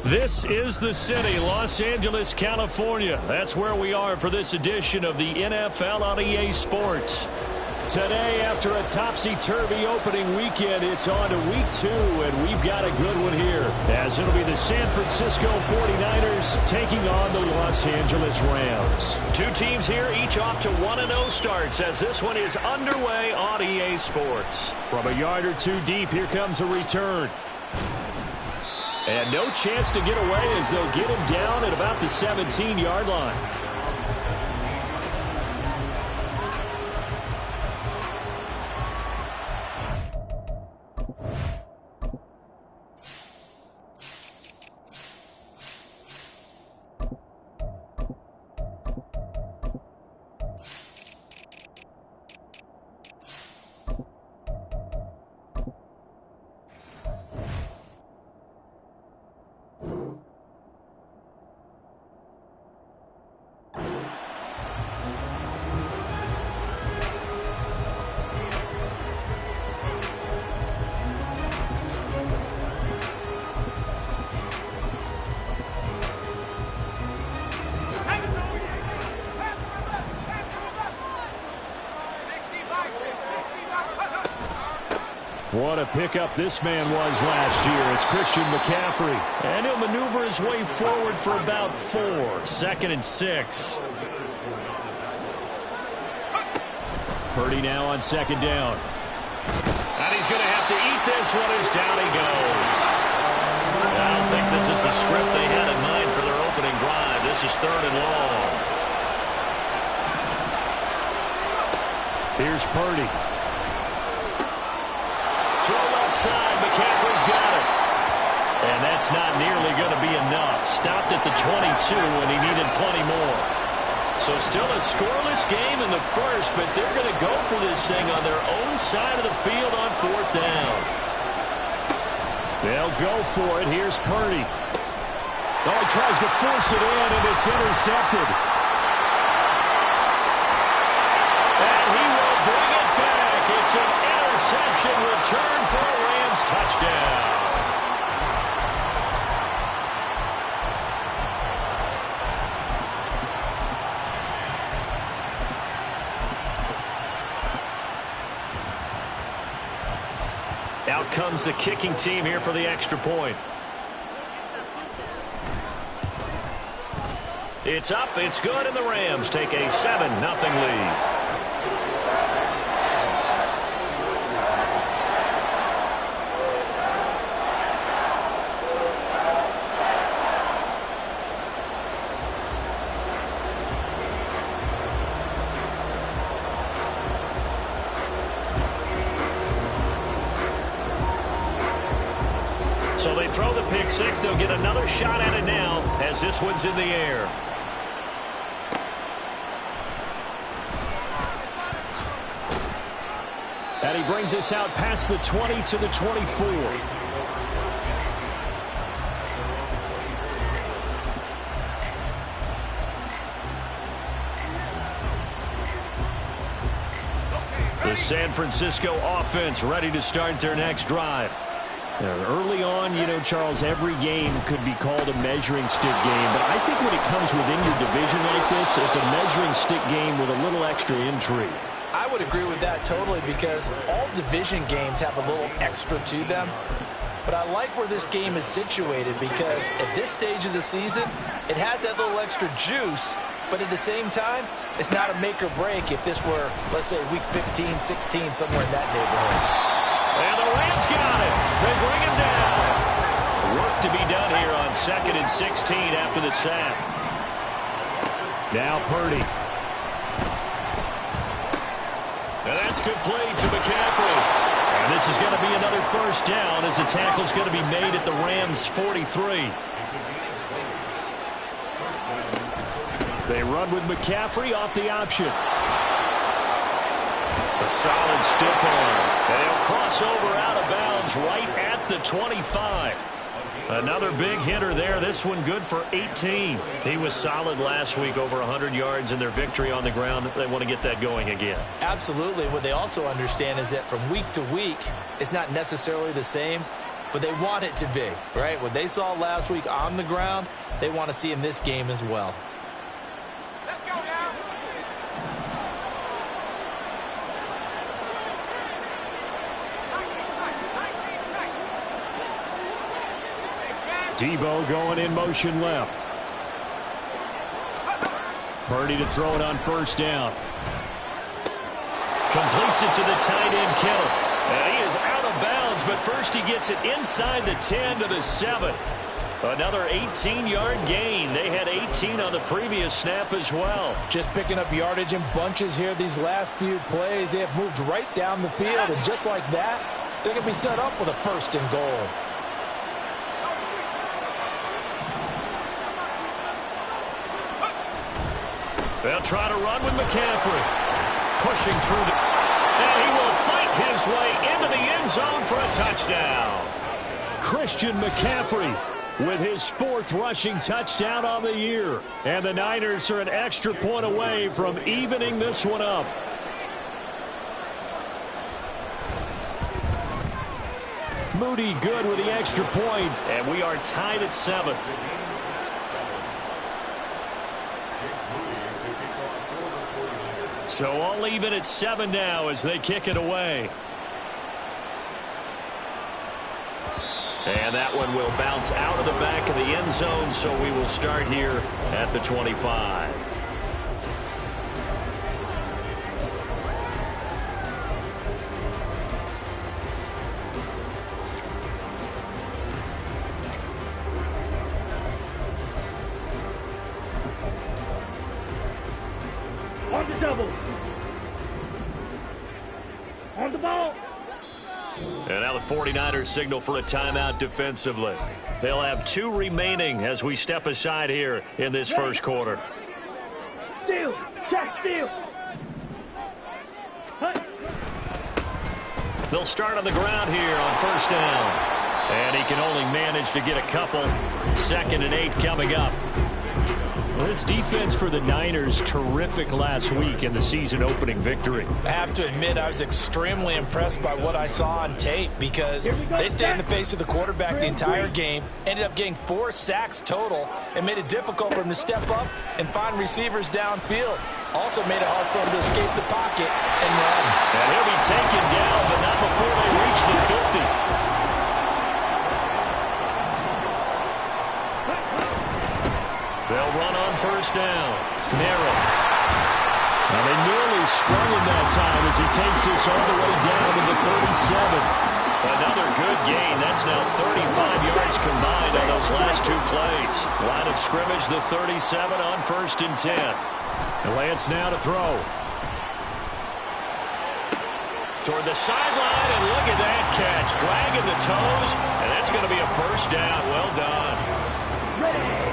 This is the city, Los Angeles, California. That's where we are for this edition of the NFL on EA Sports. Today, after a topsy-turvy opening weekend, it's on to week 2, and we've got a good one here, as it'll be the San Francisco 49ers taking on the Los Angeles Rams. Two teams here, each off to 1-0 starts, as this one is underway on EA Sports. From a yard or two deep, here comes a return. And no chance to get away as they'll get him down at about the 17-yard line. What a pickup this man was last year. It's Christian McCaffrey. And he'll maneuver his way forward for about 4. 2nd and 6. Purdy now on 2nd down. And he's going to have to eat this one as down he goes. I don't think this is the script they had in mind for their opening drive. This is 3rd and long. Here's Purdy. Side, McCaffrey's got it. And that's not nearly going to be enough. Stopped at the 22 and he needed plenty more. So still a scoreless game in the first, but they're going to go for this thing on their own side of the field on 4th down. They'll go for it. Here's Purdy. Oh, he tries to force it in, and it's intercepted. And he will bring it back. It's an interception return for a Rams touchdown. Out comes the kicking team here for the extra point. It's up, it's good, and the Rams take a 7-0 lead. So they throw the pick six. They'll get another shot at it now as this one's in the air. And he brings us out past the 20 to the 24. The San Francisco offense ready to start their next drive. Early on, you know, Charles, every game could be called a measuring stick game. But I think when it comes within your division like this, it's a measuring stick game with a little extra intrigue. I would agree with that totally because all division games have a little extra to them. But I like where this game is situated because at this stage of the season, it has that little extra juice. But at the same time, it's not a make or break if this were, let's say, week 15, 16, somewhere in that neighborhood. And the Rams got it. They bring him down. Work to be done here on 2nd and 16 after the sack. Now Purdy. And that's good play to McCaffrey. And this is going to be another first down as the tackle's going to be made at the Rams' 43. They run with McCaffrey off the option. A solid stiff arm. And he'll cross over out of bounds right at the 25. Another big hitter there. This one good for 18. He was solid last week, over 100 yards in their victory on the ground. They want to get that going again. Absolutely. What they also understand is that from week to week, it's not necessarily the same. but they want it to be, right? What they saw last week on the ground, they want to see in this game as well. Let's go now. Debo going in motion left. Purdy to throw it on first down. Completes it to the tight end, Kittle. And he is out of bounds, but first he gets it inside the 10 to the 7. Another 18-yard gain. They had 18 on the previous snap as well. Just picking up yardage in bunches here these last few plays. They have moved right down the field, and just like that, they're going to be set up with a first and goal. They'll try to run with McCaffrey. Pushing through the... And he will fight his way into the end zone for a touchdown. Christian McCaffrey with his 4th rushing touchdown on the year. And the Niners are an extra point away from evening this one up. Moody good with the extra point. And we are tied at 7. So all even at 7 now as they kick it away. And that one will bounce out of the back of the end zone, so we will start here at the 25. On the double. On the ball. And now the 49ers signal for a timeout defensively. They'll have 2 remaining as we step aside here in this first quarter. Steal. Check steal. They'll start on the ground here on first down. And he can only manage to get a couple. 2nd and 8 coming up. Well, this defense for the Niners, terrific last week in the season-opening victory. I have to admit, I was extremely impressed by what I saw on tape because they stayed in the face of the quarterback the entire game, ended up getting 4 sacks total, and made it difficult for him to step up and find receivers downfield. Also made it hard for him to escape the pocket and run. And he'll be taken down, but not before they reach the 50. They'll run on first down. Narrow. Now they nearly sprung him that time as he takes this all the way down to the 37. Another good gain. That's now 35 yards combined on those last 2 plays. Line of scrimmage, the 37 on 1st and 10. And Lance now to throw. Toward the sideline, and look at that catch. Dragging the toes, and that's going to be a first down. Well done. Ready.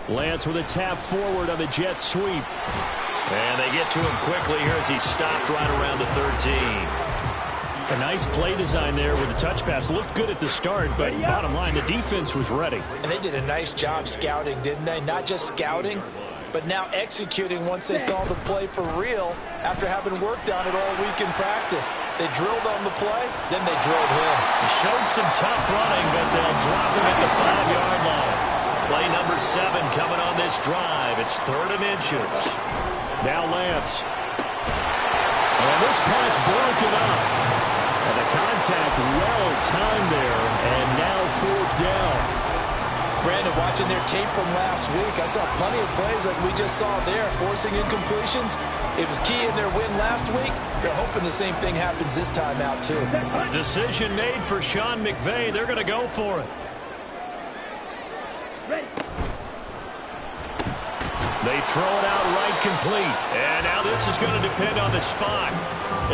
Lance with a tap forward on the jet sweep. And they get to him quickly here as he stopped right around the 13. A nice play design there with the touch pass. Looked good at the start, but bottom line, the defense was ready. And they did a nice job scouting, didn't they? Not just scouting, but now executing once they saw the play for real after having worked on it all week in practice. They drilled on the play, then they drilled him. He showed some tough running, but they'll drop him at the 5-yard line. Play number 7 coming on this drive. It's 3rd and inches. Now Lance. And this pass broken up. And the contact well timed there. And now 4th down. Brandon, watching their tape from last week, I saw plenty of plays like we just saw there, forcing incompletions. It was key in their win last week. They're hoping the same thing happens this time out, too. Decision made for Sean McVay. They're going to go for it. Ready. They throw it out right complete. And now this is going to depend on the spot.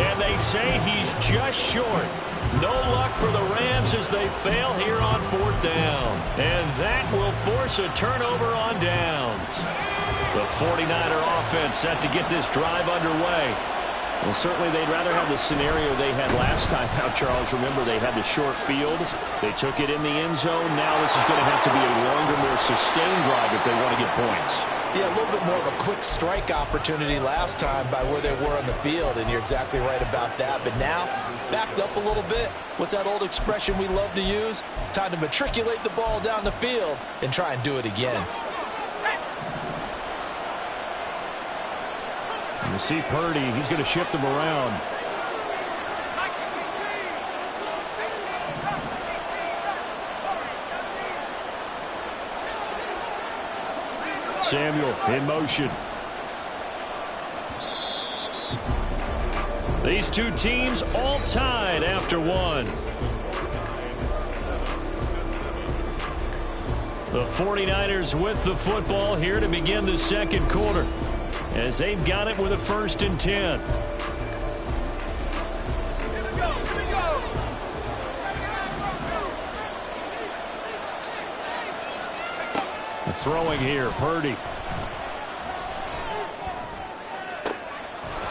And they say he's just short. No luck for the Rams as they fail here on 4th down. And that will force a turnover on downs. The 49er offense set to get this drive underway. Well, certainly they'd rather have the scenario they had last time out, Charles. Remember, they had the short field. They took it in the end zone. Now this is going to have to be a longer, more sustained drive if they want to get points. Yeah, a little bit more of a quick strike opportunity last time by where they were on the field, and you're exactly right about that. But now, backed up a little bit. What's that old expression we love to use? Time to matriculate the ball down the field and try and do it again. You see Purdy, he's going to shift him around. Samuel in motion. These two teams all tied after one. The 49ers with the football here to begin the second quarter, as they've got it with a 1st and 10. Throwing here, Purdy.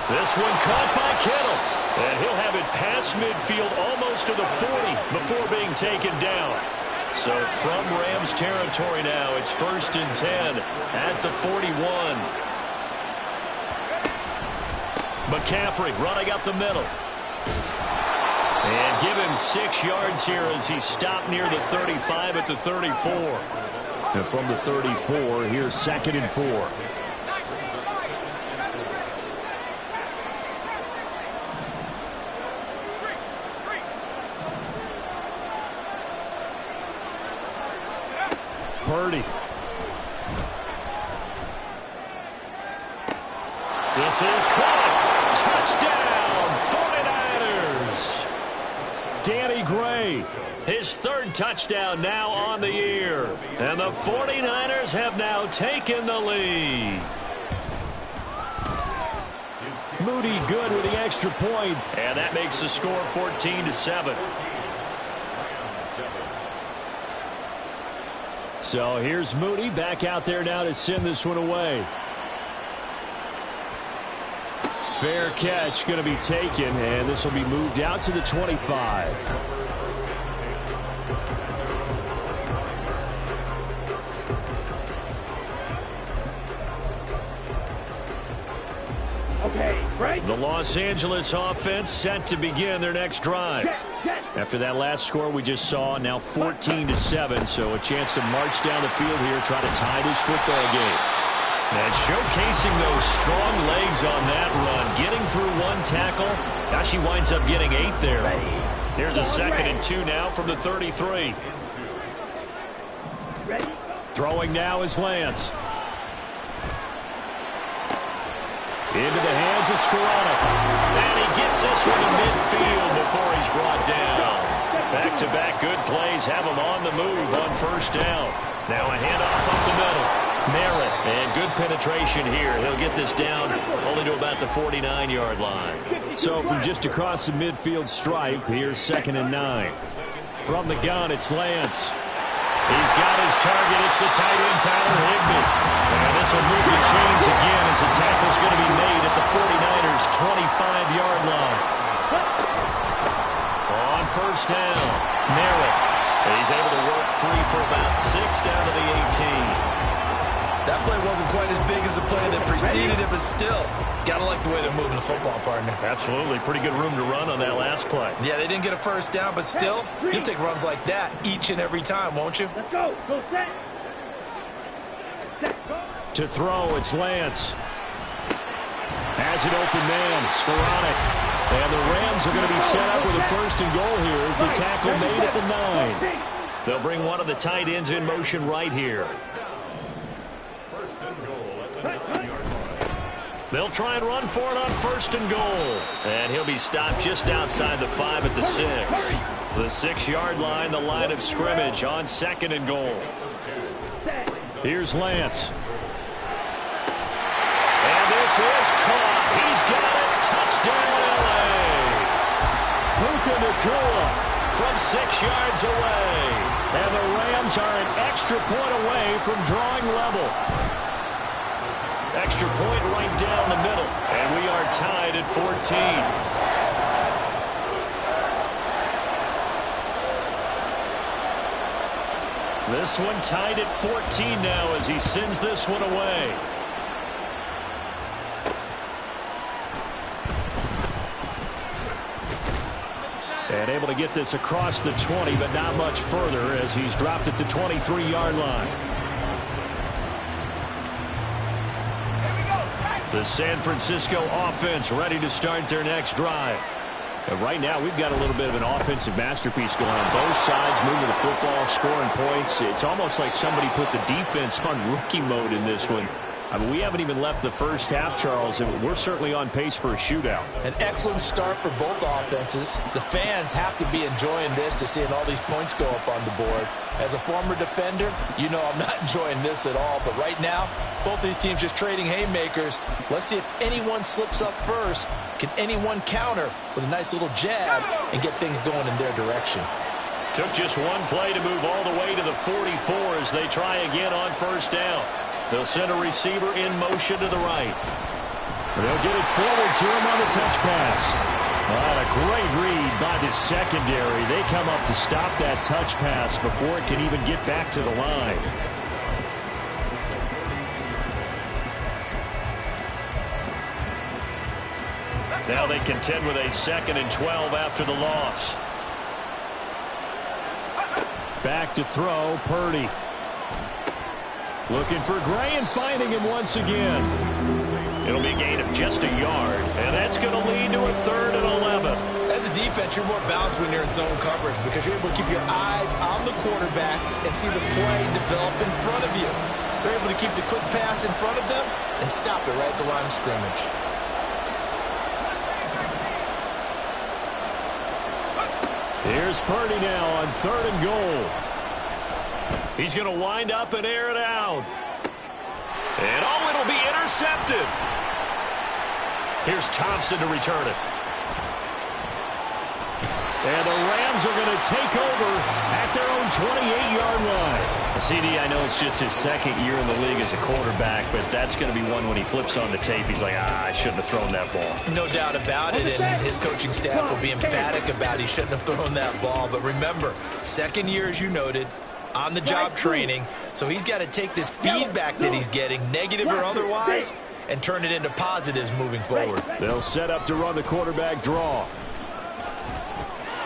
This one caught by Kittle. And he'll have it past midfield almost to the 40 before being taken down. So from Rams territory now, it's 1st and 10 at the 41. McCaffrey running up the middle. And give him 6 yards here as he stopped near the 35 at the 34. And from the 34, here's 2nd and 4. Purdy. This is caught. Touchdown, 49ers. Danny Gray. His 3rd touchdown now on the year. And the 49ers have now taken the lead. Moody good with the extra point. And that makes the score 14-7. So here's Moody back out there now to send this one away. Fair catch going to be taken, and this will be moved out to the 25. Okay, right. The Los Angeles offense set to begin their next drive. After that last score we just saw, now 14-7, so a chance to march down the field here, try to tie this football game. And showcasing those strong legs on that run, getting through one tackle. Now she winds up getting 8 there. Here's a 2nd and 2 now from the 33. Throwing now is Lance. Into the hands of Skoranek. And he gets this one to midfield before he's brought down. Back-to-back good plays have him on the move on 1st down. Now a handoff up the middle. Merritt, and good penetration here. He'll get this down only to about the 49-yard line. So from just across the midfield stripe, here's 2nd and 9. From the gun, it's Lance. He's got his target. It's the tight end, Tyler Higbee. And this will move the chains again as the tackle's going to be made at the 49ers' 25-yard line. On 1st down, Merritt. He's able to work free for about 6 down to the 18. That play wasn't quite as big as the play that preceded it, but still, gotta like the way they're moving the football, partner. Absolutely. Pretty good room to run on that last play. Yeah, they didn't get a 1st down, but still, you'll take runs like that each and every time, won't you? Let's go. Go set. To throw, it's Lance. Has an open man, Skoranek. And the Rams are going to be set up with a 1st and goal here as the tackle made at the 9. They'll bring one of the tight ends in motion right here. They'll try and run for it on 1st and goal. And he'll be stopped just outside the 5 at the 6. The 6-yard line, the line of scrimmage on 2nd and goal. Here's Lance. And this is caught. He's got it. Touchdown, L.A. Puka Nacua from 6 yards away. And the Rams are an extra point away from drawing level. Extra point right down the middle. And we are tied at 14. This one tied at 14 now as he sends this one away. And able to get this across the 20, but not much further as he's dropped it to 23-yard line. The San Francisco offense ready to start their next drive. And right now, we've got a little bit of an offensive masterpiece going on. Both sides moving the football, scoring points. It's almost like somebody put the defense on rookie mode in this one. I mean, we haven't even left the first half, Charles, and we're certainly on pace for a shootout. An excellent start for both offenses. The fans have to be enjoying this to seeing all these points go up on the board. As a former defender, you know I'm not enjoying this at all. But right now, both these teams just trading haymakers. Let's see if anyone slips up first. Can anyone counter with a nice little jab and get things going in their direction? Took just one play to move all the way to the 44 as they try again on first down. They'll send a receiver in motion to the right. They'll get it forward to him on the touch pass. A great read by the secondary. They come up to stop that touch pass before it can even get back to the line. Now they contend with a 2nd and 12 after the loss. Back to throw, Purdy. Looking for Gray and finding him once again. It'll be a gain of just a yard, and that's going to lead to a 3rd and 11. As a defense, you're more balanced when you're in zone coverage because you're able to keep your eyes on the quarterback and see the play develop in front of you. They're able to keep the quick pass in front of them and stop it right at the line of scrimmage. Here's Purdy now on 3rd and goal. He's going to wind up and air it out. And oh, it'll be intercepted. Here's Thompson to return it. And the Rams are going to take over at their own 28-yard line. CD, I know it's just his 2nd year in the league as a quarterback, but that's going to be one when he flips on the tape. He's like, I shouldn't have thrown that ball. No doubt about it, and his coaching staff will be emphatic about he shouldn't have thrown that ball. But remember, 2nd year, as you noted, on-the-job training, so he's got to take this feedback that he's getting, negative or otherwise, and turn it into positives moving forward. They'll set up to run the quarterback draw.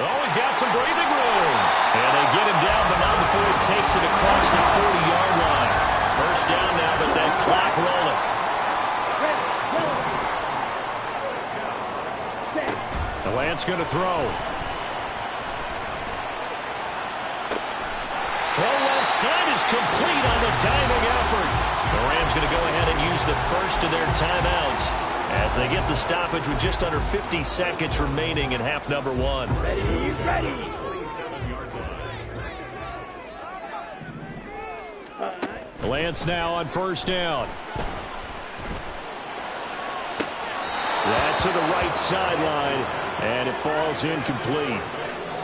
Oh, he's got some breathing room. And they get him down, but not before he takes it across the 40-yard line. First down now, but that clock rolling. The Lance going to throw. Throw left side is complete on the diving effort. The Rams going to go ahead and use the first of their timeouts as they get the stoppage with just under 50 seconds remaining in half number 1. Ready. Lance now on first down. That's to the right sideline, and it falls incomplete.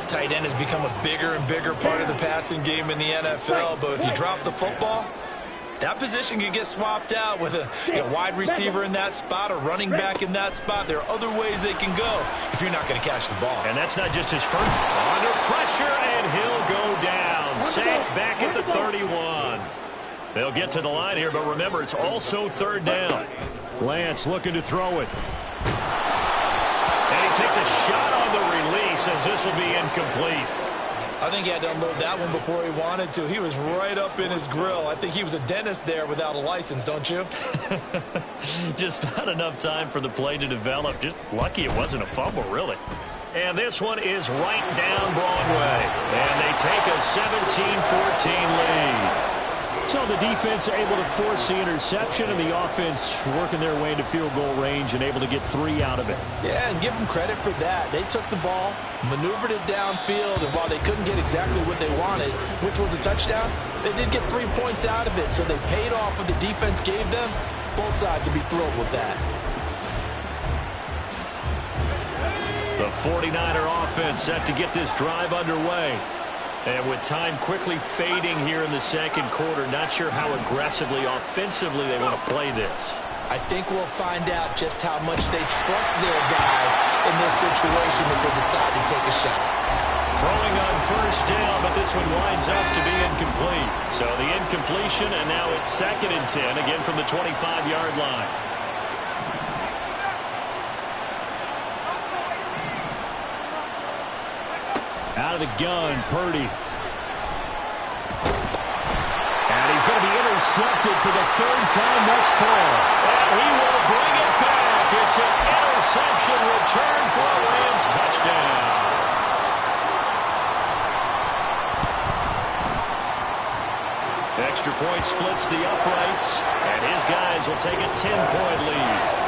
Tight end has become a bigger and bigger part of the passing game in the NFL, but if you drop the football, that position can get swapped out with a wide receiver in that spot, a running back in that spot. There are other ways they can go if you're not going to catch the ball. And that's not just his first. Under pressure, and he'll go down. Sacked back at the 31. They'll get to the line here, but remember, it's also 3rd down. Lance looking to throw it. And he takes a shot on the release as this will be incomplete. I think he had to unload that one before he wanted to. He was right up in his grill. I think he was a dentist there without a license, don't you? Just not enough time for the play to develop. Just lucky it wasn't a fumble, really. And this one is right down Broadway. And they take a 17-14 lead. So the defense able to force the interception, and the offense working their way into field goal range and able to get 3 out of it. Yeah, and give them credit for that. They took the ball, maneuvered it downfield, and while they couldn't get exactly what they wanted, which was a touchdown, they did get 3 points out of it, so they paid off what the defense gave them. Both sides would be thrilled with that. The 49er offense set to get this drive underway. And with time quickly fading here in the 2nd quarter, not sure how aggressively, offensively they want to play this. I think we'll find out just how much they trust their guys in this situation if they decide to take a shot. Throwing on first down, but this one winds up to be incomplete. So the incompletion, and now it's 2nd and 10, again from the 25-yard line. Out of the gun, Purdy. And he's going to be intercepted for the 3rd time thus far. And he will bring it back. It's an interception return for a Rams touchdown. Extra point splits the uprights, and his guys will take a 10-point lead.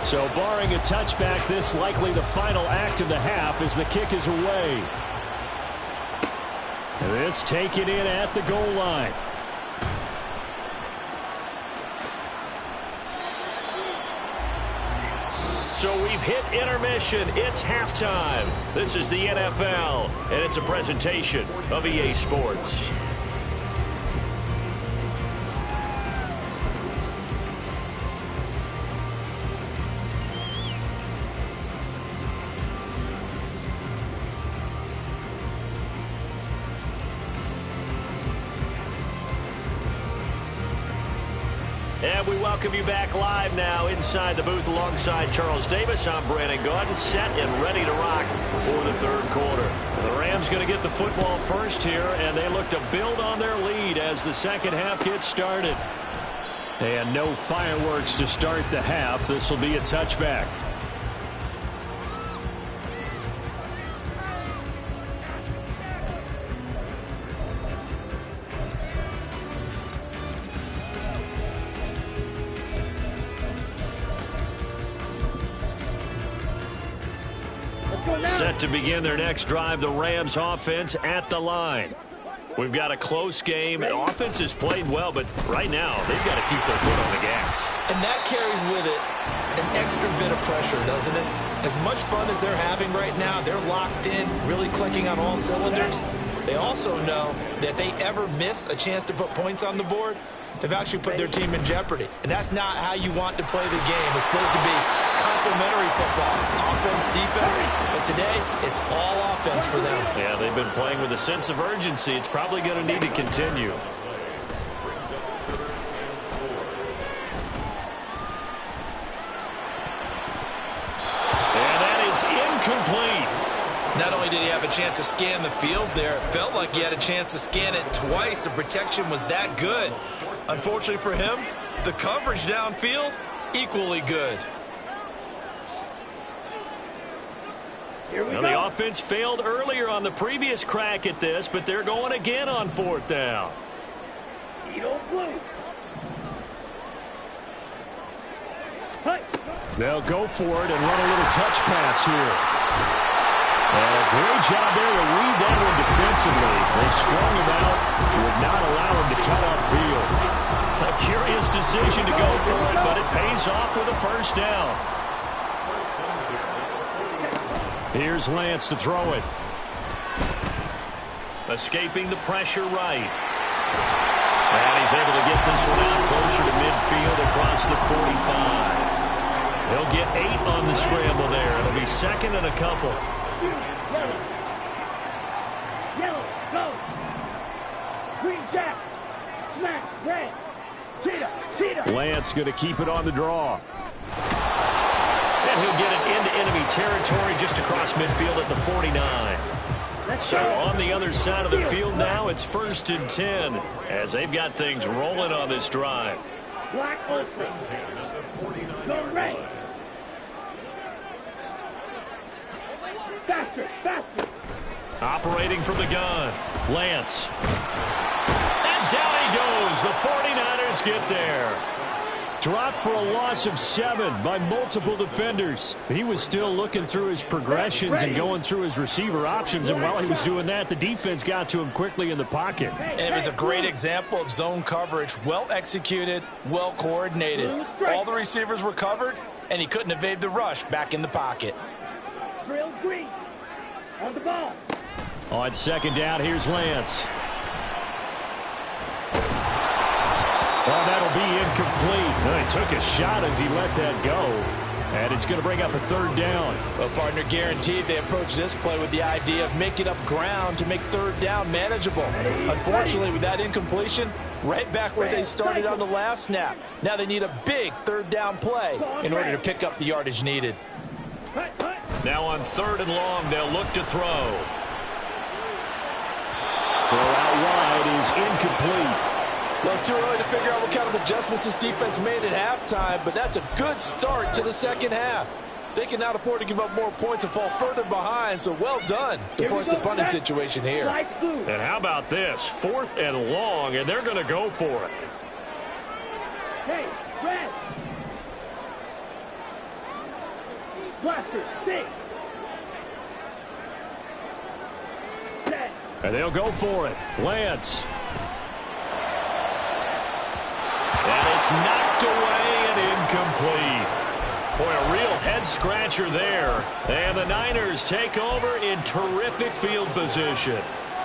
So barring a touchback, this likely the final act of the half as the kick is away. This taken in at the goal line. So we've hit intermission. It's halftime. This is the NFL, and it's a presentation of EA Sports. And we welcome you back live now inside the booth alongside Charles Davis. I'm Brandon Gaudin, set and ready to rock for the 3rd quarter. The Rams going to get the football first here, and they look to build on their lead as the 2nd half gets started. And no fireworks to start the half. This will be a touchback. Set to begin their next drive, the Rams offense at the line. We've got a close game. The offense has played well, but right now they've got to keep their foot on the gas. And that carries with it an extra bit of pressure, doesn't it? As much fun as they're having right now, they're locked in, really clicking on all cylinders. They also know that if they ever miss a chance to put points on the board, they've actually put their team in jeopardy. And that's not how you want to play the game. It's supposed to be complementary football, offense, defense. But today, it's all offense for them. Yeah, they've been playing with a sense of urgency. It's probably going to need to continue. And that is incomplete. Not only did he have a chance to scan the field there, it felt like he had a chance to scan it twice. The protection was that good. Unfortunately for him, the coverage downfield, equally good. Now, the offense failed earlier on the previous crack at this, but they're going again on 4th down. They'll go for it and run a little touch pass here. And a great job there to read that one defensively. They strung him out, would not allow him to cut upfield. A curious decision to go for it, but it pays off with a 1st down. Here's Lance to throw it. Escaping the pressure right. And he's able to get this one out closer to midfield across the 45. He'll get 8 on the scramble there. It'll be 2nd and a couple. Yellow, go. Green jack. Smack, red. Cheetah. Lance going to keep it on the draw. And he'll get it into enemy territory just across midfield at the 49. So on the other side of the field now, it's 1st and 10 as they've got things rolling on this drive. Black open. Go red. Faster. Operating from the gun, Lance. And down he goes. The 49ers get there. Dropped for a loss of 7 by multiple defenders. He was still looking through his progressions and going through his receiver options, and while he was doing that, the defense got to him quickly in the pocket. And it was a great example of zone coverage. Well executed, well coordinated. All the receivers were covered, and he couldn't evade the rush back in the pocket. Drill green. On the ball. On second down, here's Lance. Well, that'll be incomplete. Well, he took a shot as he let that go. And it's going to bring up a third down. Well, partner, guaranteed they approach this play with the idea of making up ground to make third down manageable. Unfortunately, with that incompletion, right back where they started on the last snap. Now they need a big third down play in order to pick up the yardage needed. Now on 3rd and long, they'll look to throw. Throw out wide is incomplete. Well, it's too early to figure out what kind of adjustments this defense made at halftime, but that's a good start to the second half. They can now afford to give up more points and fall further behind, so well done to force the punting situation here. And how about this? 4th and long, and they're going to go for it. Hey, red. Blaster, 6. 10. And they'll go for it. Lance. And it's knocked away and incomplete. Boy, a real head-scratcher there. And the Niners take over in terrific field position.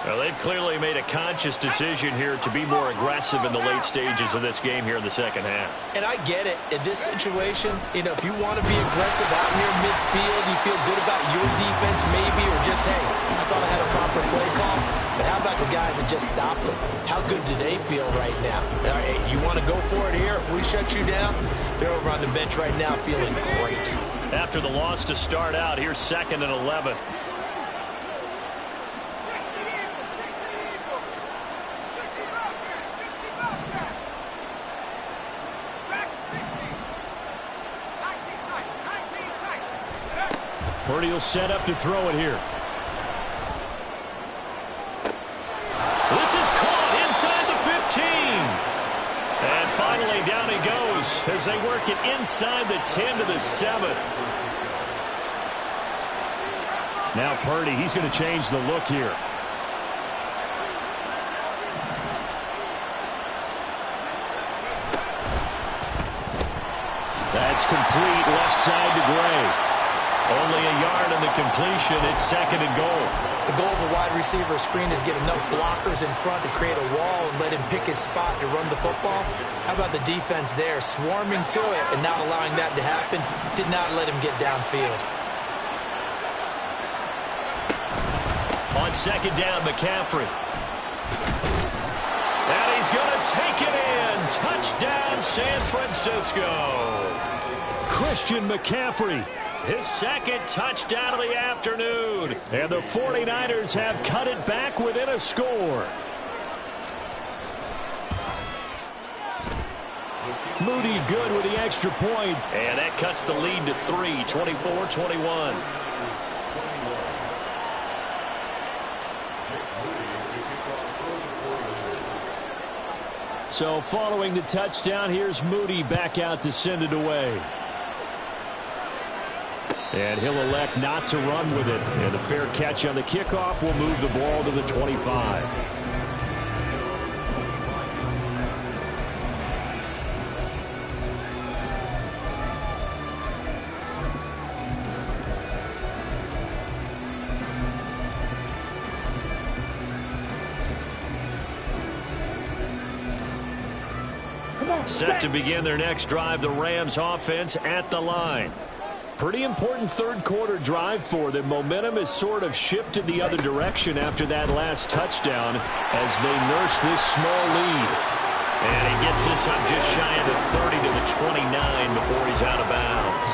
Well, they've clearly made a conscious decision here to be more aggressive in the late stages of this game here in the second half. And I get it. In this situation, you know, if you want to be aggressive out here midfield, you feel good about your defense maybe, or just, hey, I thought I had a proper play call. But how about the guys that just stopped them? How good do they feel right now? All right, you want to go for it here? We shut you down? They're over on the bench right now feeling great. After the loss to start out, here's 2nd and 11. Purdy will set up to throw it here. This is caught inside the 15. And finally down he goes as they work it inside the 10 to the 7. Now Purdy, he's going to change the look here. That's complete left side to Gray. Only a yard on the completion. It's 2nd and goal. The goal of a wide receiver screen is get enough blockers in front to create a wall and let him pick his spot to run the football. How about the defense there, swarming to it and not allowing that to happen? Did not let him get downfield. On 2nd down, McCaffrey. And he's going to take it in. Touchdown, San Francisco. Christian McCaffrey. His 2nd touchdown of the afternoon. And the 49ers have cut it back within a score. Moody good with the extra point. And that cuts the lead to 3, 24-21. So following the touchdown, here's Moody back out to send it away. And he'll elect not to run with it. And a fair catch on the kickoff will move the ball to the 25. Set to begin their next drive, the Rams offense at the line. Pretty important third quarter drive for them. Momentum has sort of shifted the other direction after that last touchdown as they nurse this small lead. And he gets this up just shy of the 30 to the 29 before he's out of bounds.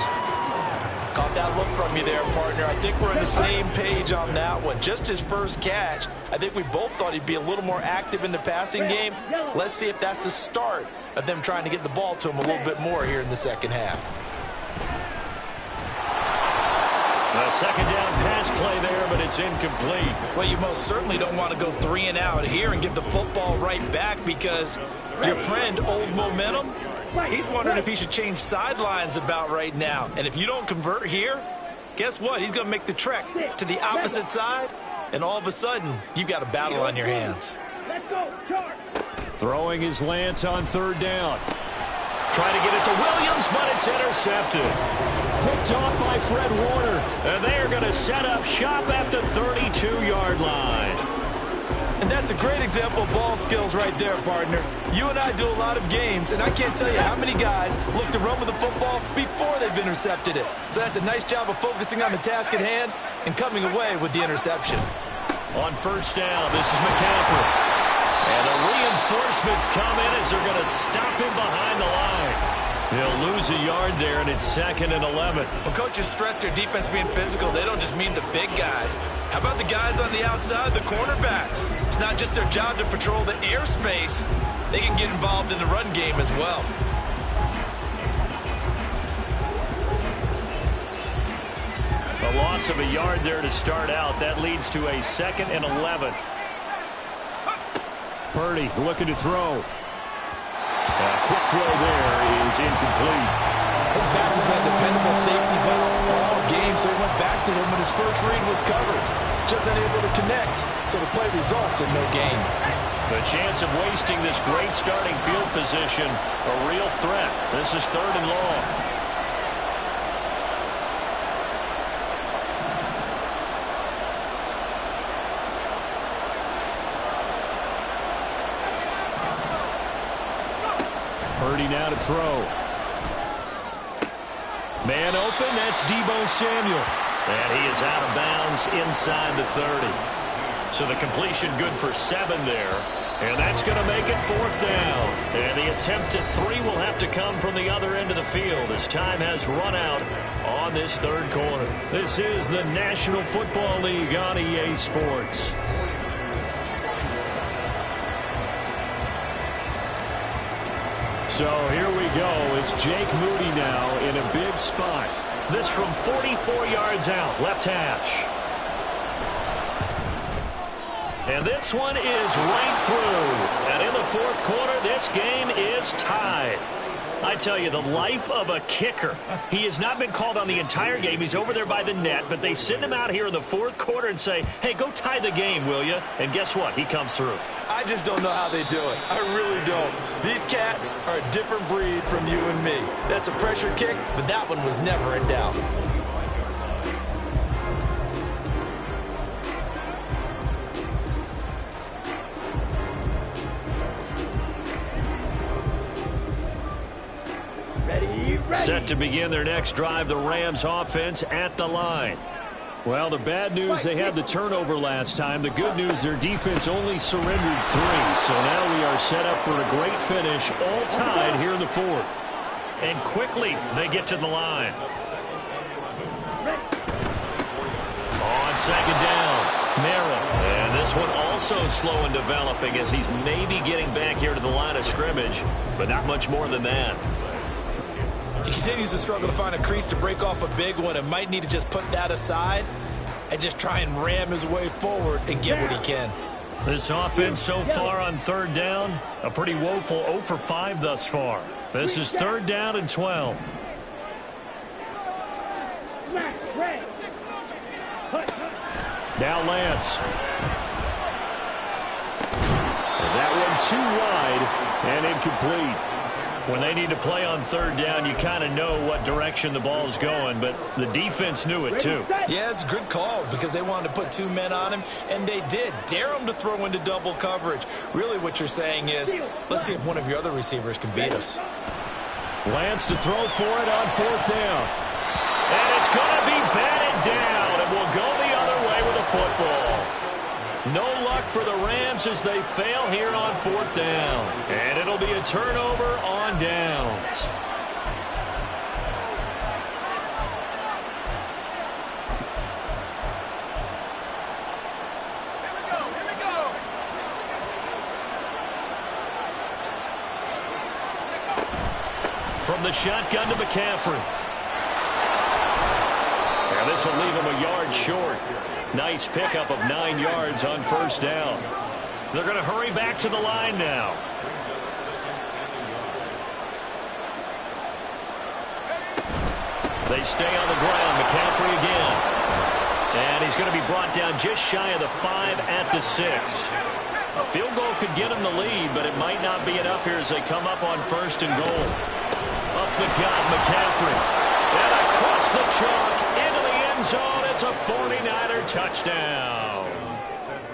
Caught that look from you there, partner. I think we're on the same page on that one. Just his first catch. I think we both thought he'd be a little more active in the passing game. Let's see if that's the start of them trying to get the ball to him a little bit more here in the second half. A 2nd down pass play there, but it's incomplete. Well, you most certainly don't want to go 3 and out here and give the football right back because your friend, Old Momentum, He's wondering if he should change sidelines about right now. And if you don't convert here, guess what? He's going to make the trek to the opposite side, and all of a sudden, you've got a battle on your hands. Let's go, charge. Throwing his Lance on third down. Trying to get it to Williams, but it's intercepted. Picked off by Fred Warner. And they are going to set up shop at the 32-yard line. And that's a great example of ball skills right there, partner. You and I do a lot of games, and I can't tell you how many guys look to run with the football before they've intercepted it. So that's a nice job of focusing on the task at hand and coming away with the interception. On first down, this is McCaffrey. And the reinforcements come in as they're going to stop him behind the line. He'll lose a yard there, and it's 2nd and 11. When coaches stress their defense being physical, they don't just mean the big guys. How about the guys on the outside, the cornerbacks? It's not just their job to patrol the airspace. They can get involved in the run game as well. A loss of a yard there to start out. That leads to a 2nd and 11. Purdy looking to throw. A quick throw there is incomplete. His back has been a dependable safety valve all game, so he went back to him when his first read was covered. Just unable to connect, so the play results in no gain. The chance of wasting this great starting field position, a real threat. This is 3rd and long. Purdy now to throw. Man open, that's Deebo Samuel. And he is out of bounds inside the 30. So the completion good for 7 there. And that's going to make it 4th down. And the attempt at 3 will have to come from the other end of the field as time has run out on this 3rd quarter. This is the National Football League on EA Sports. So here we go. It's Jake Moody now in a big spot. This from 44 yards out, left hash. And this one is right through. And in the 4th quarter, this game is tied. I tell you, the life of a kicker. He has not been called on the entire game. He's over there by the net, but they send him out here in the 4th quarter and say, hey, go tie the game, will you? And guess what? He comes through. I just don't know how they do it. I really don't. These cats are a different breed from you and me. That's a pressure kick, but that one was never in doubt. Set to begin their next drive, the Rams offense at the line. Well, the bad news, they had the turnover last time. The good news, their defense only surrendered 3. So now we are set up for a great finish, all tied here in the 4th. And quickly, they get to the line. On 2nd down, Merrill. And this one also slow in developing as he's maybe getting back here to the line of scrimmage, but not much more than that. He continues to struggle to find a crease to break off a big one and might need to just put that aside and just try and ram his way forward and get what he can. This offense so far on 3rd down, a pretty woeful 0 for 5 thus far. This is 3rd down and 12. Now Lance. And that one too wide and incomplete. When they need to play on 3rd down, you kind of know what direction the ball is going, but the defense knew it too. Yeah, it's a good call because they wanted to put 2 men on him, and they did. Dare him to throw into double coverage. Really what you're saying is, let's see if one of your other receivers can beat us. Lance to throw for it on 4th down. And it's going to be batted down, and we'll go the other way with the football. No luck for the Rams as they fail here on 4th down. And it'll be a turnover on downs. Here we go. From the shotgun to McCaffrey. And this will leave him a yard short. Nice pickup of 9 yards on 1st down. They're going to hurry back to the line now. They stay on the ground. McCaffrey again. And he's going to be brought down just shy of the 5 at the 6. A field goal could get him the lead, but it might not be enough here as they come up on 1st and goal. Up the gut, McCaffrey. And across the chalk into the end zone. It's a 49er touchdown.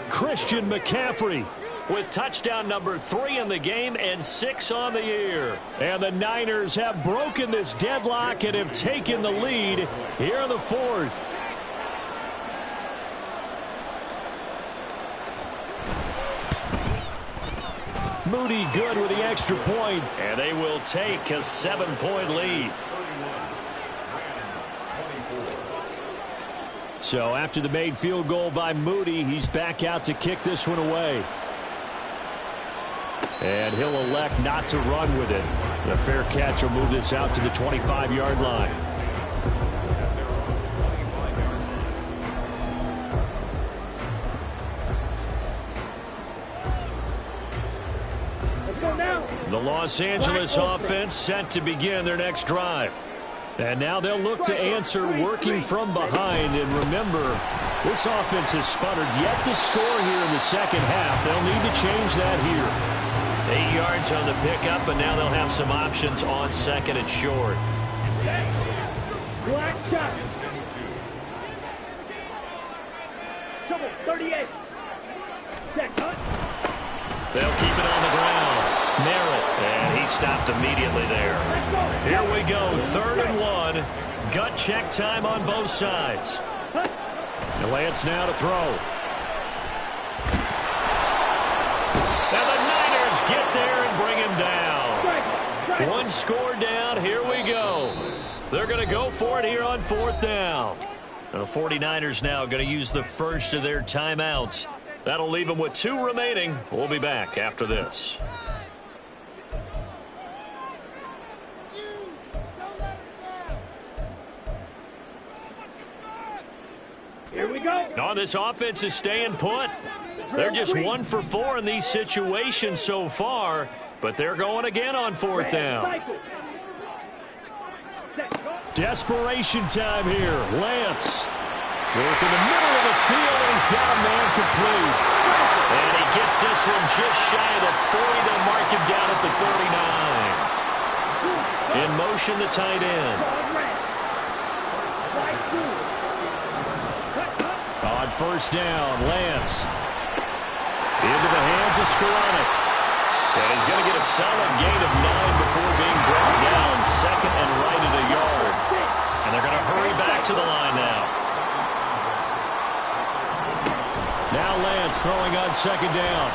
Christian McCaffrey with touchdown number 3 in the game and 6 on the year. And the Niners have broken this deadlock and have taken the lead here in the 4th. Moody good with the extra point, and they will take a 7-point lead. So after the made field goal by Moody, he's back out to kick this one away. And he'll elect not to run with it. The fair catch will move this out to the 25-yard line. The Los Angeles offense set to begin their next drive. And now they'll look to answer working from behind. And remember, this offense has sputtered yet to score here in the second half. They'll need to change that here. 8 yards on the pickup, and now they'll have some options on 2nd and short. Black shot. Double 38. Set cut. They'll keep it on the ground. Merritt, and he stopped immediately there. Here we go, 3rd and 1. Gut check time on both sides. And Lance now to throw. And the Niners get there and bring him down. 1 score down, here we go. They're going to go for it here on 4th down. And the 49ers now going to use the first of their timeouts. That'll leave them with 2 remaining. We'll be back after this. Here we go. No, this offense is staying put. They're just 1 for 4 in these situations so far, but they're going again on 4th down. Desperation time here. Lance. Work in the middle of the field, and he's got a man complete. And he gets this one just shy of the 40. They'll mark him down at the 39. In motion, the tight end. On 1st down, Lance. Into the hands of Skoranek. And he's going to get a solid gain of 9 before being brought down. 2nd and right at a yard. And they're going to hurry back to the line now. Now Lance throwing on 2nd down.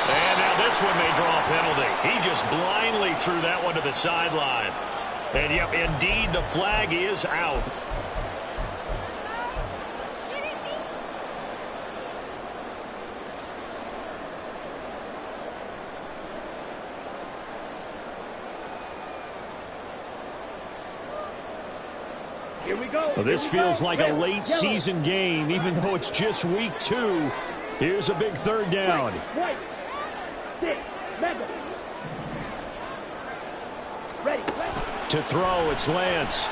And now this one may draw a penalty. He just blindly threw that one to the sideline. And yep, indeed, the flag is out. Here we go. Well, this feels like a late season game, even though it's just week 2. Here's a big 3rd down. White. Stick. Member. Ready. To throw, it's Lance.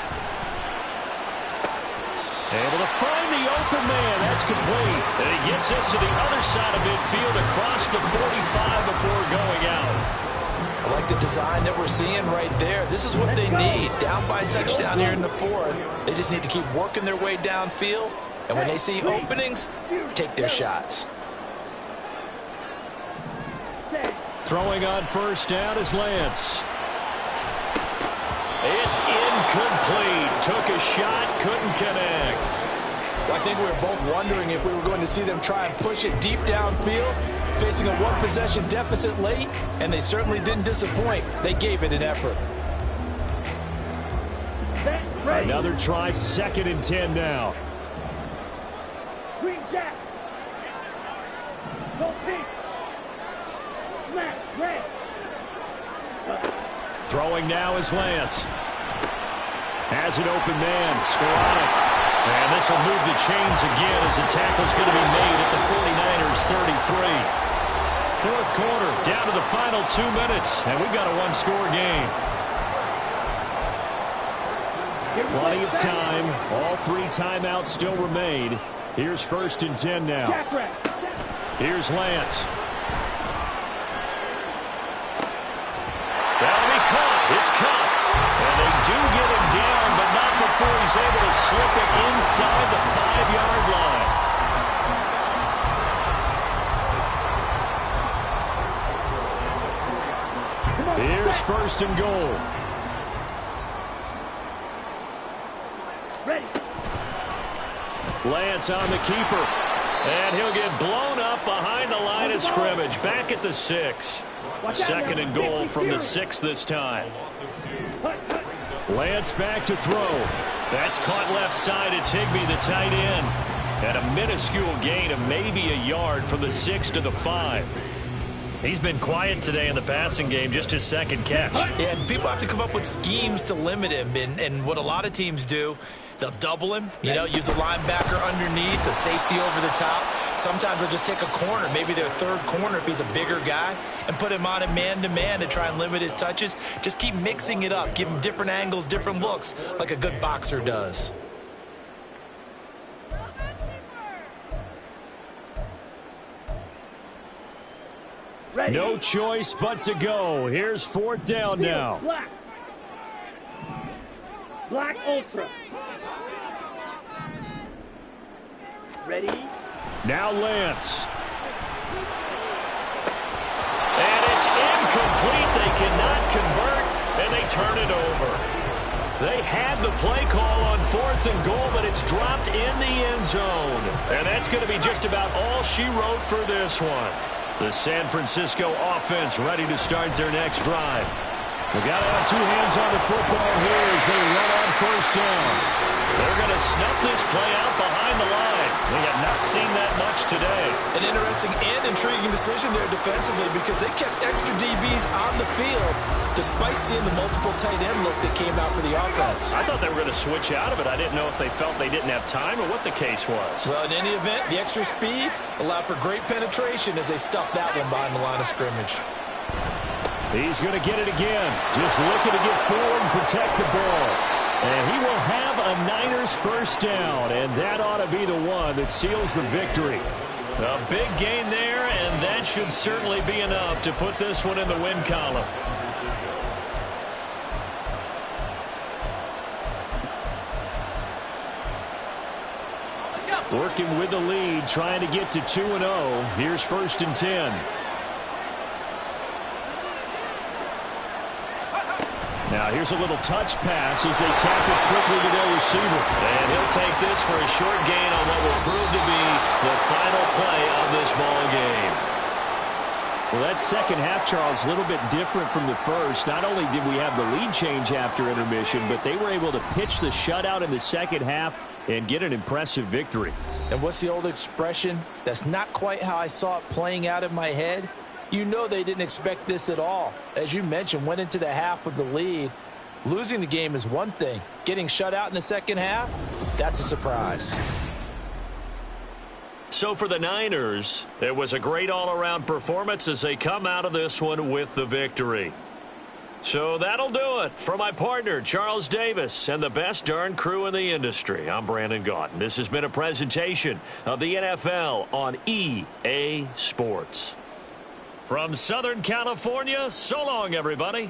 Able to find the open man. That's complete. And he gets this to the other side of midfield across the 45 before going out. I like the design that we're seeing right there. This is what they need. Down by a touchdown here in the 4th. They just need to keep working their way downfield. And when they see openings, take their shots. Throwing on 1st down is Lance. It's incomplete. Took a shot, couldn't connect. Well, I think we were both wondering if we were going to see them try and push it deep downfield, facing a 1-possession deficit late, and they certainly didn't disappoint. They gave it an effort. Another try, 2nd and 10 now. Green Jack. Go pink. Smash. Red. Throwing now is Lance. Has an open man, Skoranek. And this will move the chains again as the tackle's going to be made at the 49ers 33. 4th quarter, down to the final 2 minutes, and we've got a 1-score game. Plenty of time. All 3 timeouts still remain. Here's 1st and 10 now. Here's Lance. That'll be caught. It's caught. And they do get him down, but not before he's able to slip it inside the 5-yard line. Here's 1st and goal. Ready. Lance on the keeper. And he'll get blown up behind the line of scrimmage. Back at the 6. 2nd and goal from the 6 this time. Lance back to throw. That's caught left side. It's Higbee, the tight end. And a minuscule gain of maybe a yard from the 6 to the 5. He's been quiet today in the passing game, just his 2nd catch. Yeah, and people have to come up with schemes to limit him. And what a lot of teams do, they'll double him, use a linebacker underneath, a safety over the top. Sometimes they'll just take a corner, maybe their 3rd corner if he's a bigger guy, and put him on a man-to-man to try and limit his touches. Just keep mixing it up, give him different angles, different looks, like a good boxer does. Ready. No choice but to go. Here's 4th down now. Black. Black Ultra. Ready. Now Lance. And it's incomplete. They cannot convert, and they turn it over. They had the play call on 4th and goal, but it's dropped in the end zone. And that's going to be just about all she wrote for this one. The San Francisco offense ready to start their next drive. They got to have 2 hands on the football here as they run on 1st down. They're going to snuff this play out behind the line. We have not seen that much today. An interesting and intriguing decision there defensively because they kept extra DBs on the field despite seeing the multiple tight end look that came out for the offense. I thought they were going to switch out of it. I didn't know if they felt they didn't have time or what the case was. Well, in any event, the extra speed allowed for great penetration as they stuffed that one behind the line of scrimmage. He's going to get it again. Just looking to get forward and protect the ball. And he will have a Niners 1st down, and that ought to be the one that seals the victory. A big gain there, and that should certainly be enough to put this one in the win column. Working with the lead, trying to get to 2-0. Here's 1st and 10. Now here's a little touch pass as they tap it quickly to their receiver. And he'll take this for a short gain on what will prove to be the final play of this ball game. Well, that 2nd half, Charles, a little bit different from the 1st. Not only did we have the lead change after intermission, but they were able to pitch the shutout in the 2nd half and get an impressive victory. And what's the old expression? That's not quite how I saw it playing out in my head. You know they didn't expect this at all. As you mentioned, went into the half with the lead. Losing the game is one thing. Getting shut out in the 2nd half, that's a surprise. So for the Niners, it was a great all-around performance as they come out of this one with the victory. So that'll do it. For my partner, Charles Davis, and the best darn crew in the industry, I'm Brandon Gaudin. This has been a presentation of the NFL on EA Sports. From Southern California, so long, everybody.